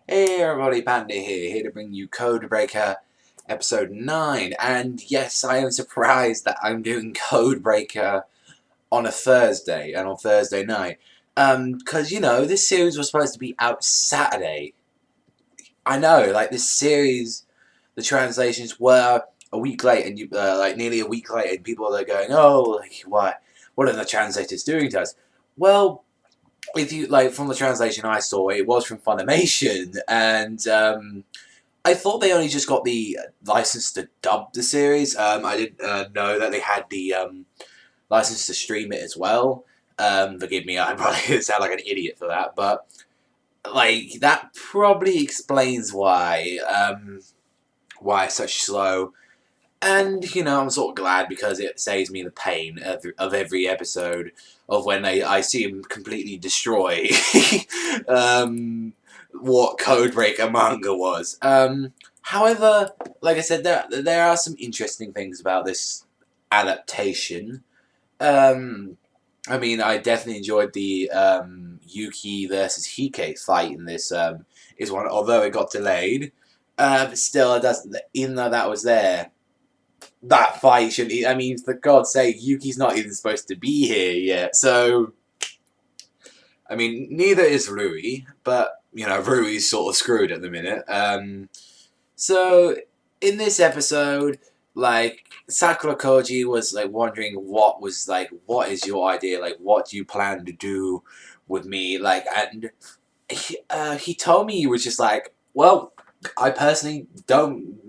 Hey everybody, Panda here to bring you Codebreaker episode 9. And yes, I am surprised that I'm doing Codebreaker on a Thursday and on Thursday night. Because, this series was supposed to be out Saturday. I know, like, this series, the translations were a week late, and nearly a week late, and people are going, oh, like, what are the translators doing to us? Well, if you from the translation I saw, it was from Funimation, and I thought they only just got the license to dub the series. I didn't know that they had the license to stream it as well. Forgive me, I probably sound like an idiot for that, but that probably explains why it's such slow. And, I'm sort of glad because it saves me the pain of every episode of when I see him completely destroy what Codebreaker manga was. However, like I said, there are some interesting things about this adaptation. I definitely enjoyed the Yuki versus Hike fight in this is one, although it got delayed. But still, it does, even though that was there, that fight shouldn't. I mean, for God's sake, Yuki's not even supposed to be here yet. So, I mean, neither is Rui, but Rui's sort of screwed at the minute. So in this episode, Sakura Koji was wondering what is your idea? What do you plan to do with me? And Hitomi was just like, well, I personally don't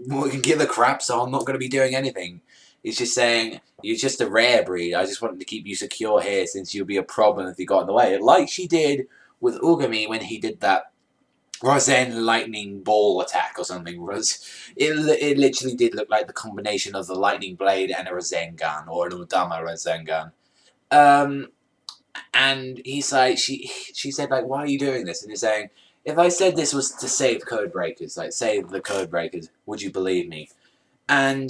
give a crap, so I'm not going to be doing anything. He's just saying, you're just a rare breed. I just wanted to keep you secure here since you'll be a problem if you got in the way. Like she did with Oogami when he did that Rasen lightning ball attack or something. It literally did look like the combination of the lightning blade and a Rasengan, or an Udama Rasengan. And he's like, she said, why are you doing this? And he's saying, if I said this was to save Codebreakers, save the Codebreakers, would you believe me? And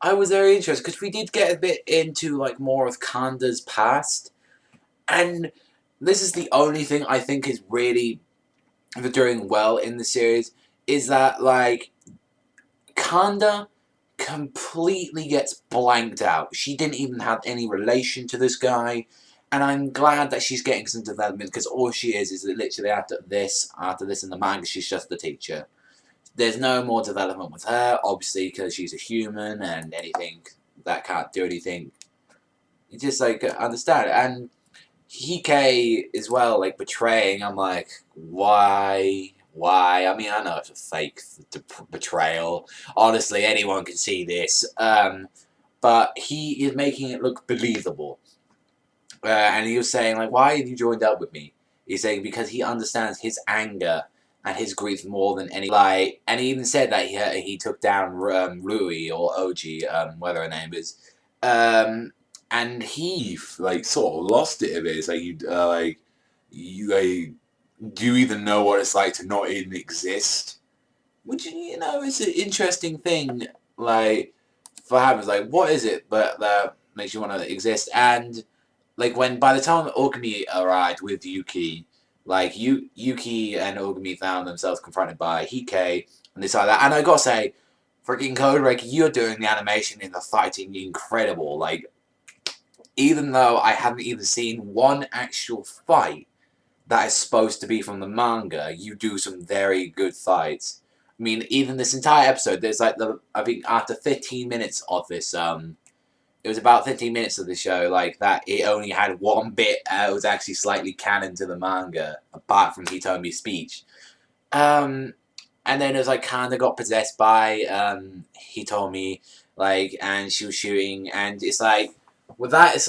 I was very interested, because we did get a bit into, more of Kanda's past. And this is the only thing I think is really doing well in the series, is that, Kanda completely gets blanked out. She didn't even have any relation to this guy. And I'm glad that she's getting some development, because all she is literally after this in the manga, she's just the teacher. There's no more development with her, obviously, because she's a human, and anything that can't do anything, you just, understand. And Hike as well, betraying, I'm like, why? Why? I mean, I know it's a fake betrayal. Honestly, anyone can see this. But he is making it look believable. And he was saying, why have you joined up with me? He's saying because he understands his anger and his grief more than any. And he even said that he took down Rui or Oji, whatever her name is. And he sort of lost it a bit. It's do you even know what it's like to not even exist? Which is an interesting thing. For happens, what is it that makes you want to exist? And when by the time Oogami arrived with Yuki, Yuki and Oogami found themselves confronted by Hike, and they saw that. And I gotta say, freaking Codebreaker, you're doing the animation in the fighting incredible. Even though I haven't even seen one actual fight that is supposed to be from the manga, you do some very good fights. I mean, even this entire episode, there's I think after 15 minutes of this, it was about 15 minutes of the show, that it only had one bit it was actually slightly canon to the manga, apart from Hitomi's speech. And then it was Kanda got possessed by Hitomi, and she was shooting, and it's with that, it's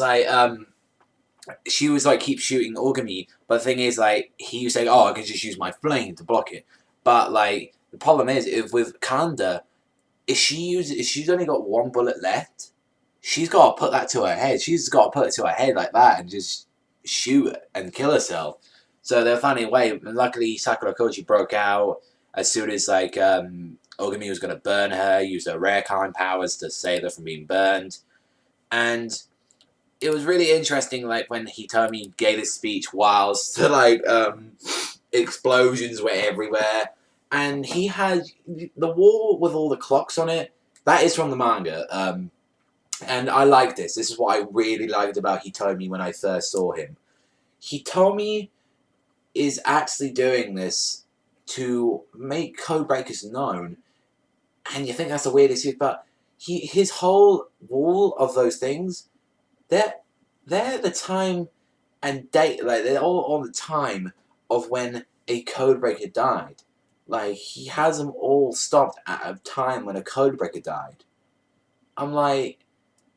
she was keep shooting Oogami, but the thing is, he was saying, oh, I can just use my flame to block it. But the problem is, if with Kanda, if she's only got one bullet left, she's got to put that to her head. She's got to put it to her head like that and just shoot and kill herself. So they're finding a way. And luckily, Sakura Koji broke out as soon as Oogami was going to burn her, used her rare kind powers to save her from being burned. And it was really interesting, when Hitomi gave his speech whilst explosions were everywhere. and he had the wall with all the clocks on it. That is from the manga. And I like this. This is what I really liked about Hitomi when I first saw him. Hitomi is actually doing this to make codebreakers known, and you think that's the weirdest shit, but his whole wall of those things, they're the time and date, like they're all on the time of when a codebreaker died. Like he has them all stopped at a time when a codebreaker died. I'm like,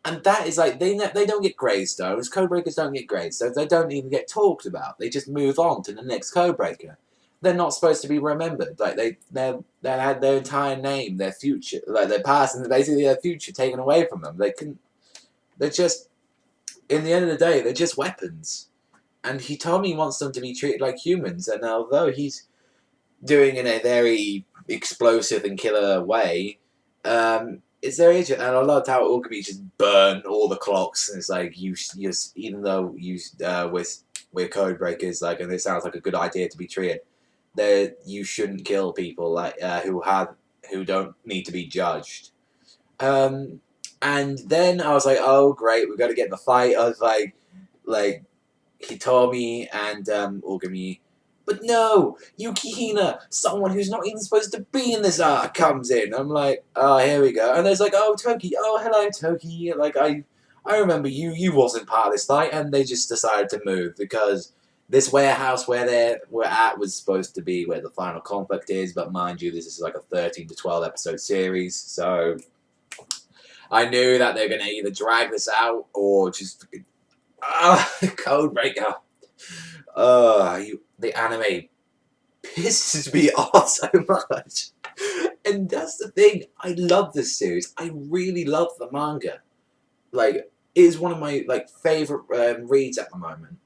and that is like they don't get gravestones. Codebreakers don't get gravestones. They don't even get talked about. They just move on to the next codebreaker. They're not supposed to be remembered. Like they had their entire name, their future, like their past, and basically their future taken away from them. They can. They're just. In the end of the day, they're just weapons. And Hitomi wants them to be treated like humans. And although he's doing it in a very explosive and killer way, it's very interesting. And I loved how Oogami just burned all the clocks. And it's like you even though we're code breakers, like, and it sounds like a good idea to be treated, that you shouldn't kill people like who don't need to be judged. And then I was like, oh great, we've got to get in the fight. I was like Hitomi and Oogami. But no, Yukihina, someone who's not even supposed to be in this arc, comes in. I'm like, oh, here we go. And there's like, oh, Toki, oh, hello, Toki. Like, I remember you wasn't part of this fight, and they just decided to move because this warehouse where we're at was supposed to be where the final conflict is. But mind you, this is like a 13 to 12 episode series, so I knew that they're gonna either drag this out or just Codebreaker. The anime pisses me off so much. And that's the thing. I love this series. I really love the manga. Like, it is one of my favorite reads at the moment.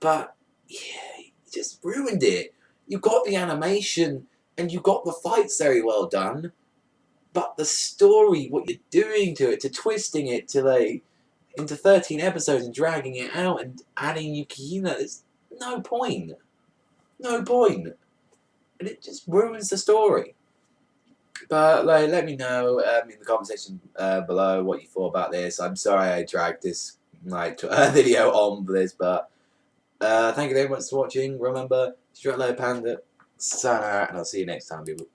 But yeah, you just ruined it. You got the animation and you got the fights very well done, but the story, what you're doing to it, to twisting it to into 13 episodes and dragging it out and adding Yukihina, there's no point. No point. And it just ruins the story. But let me know in the comment section below what you thought about this. I'm sorry I dragged this video on for this, but thank you very much for watching. Remember, Strut Panda, Sana, and I'll see you next time, people.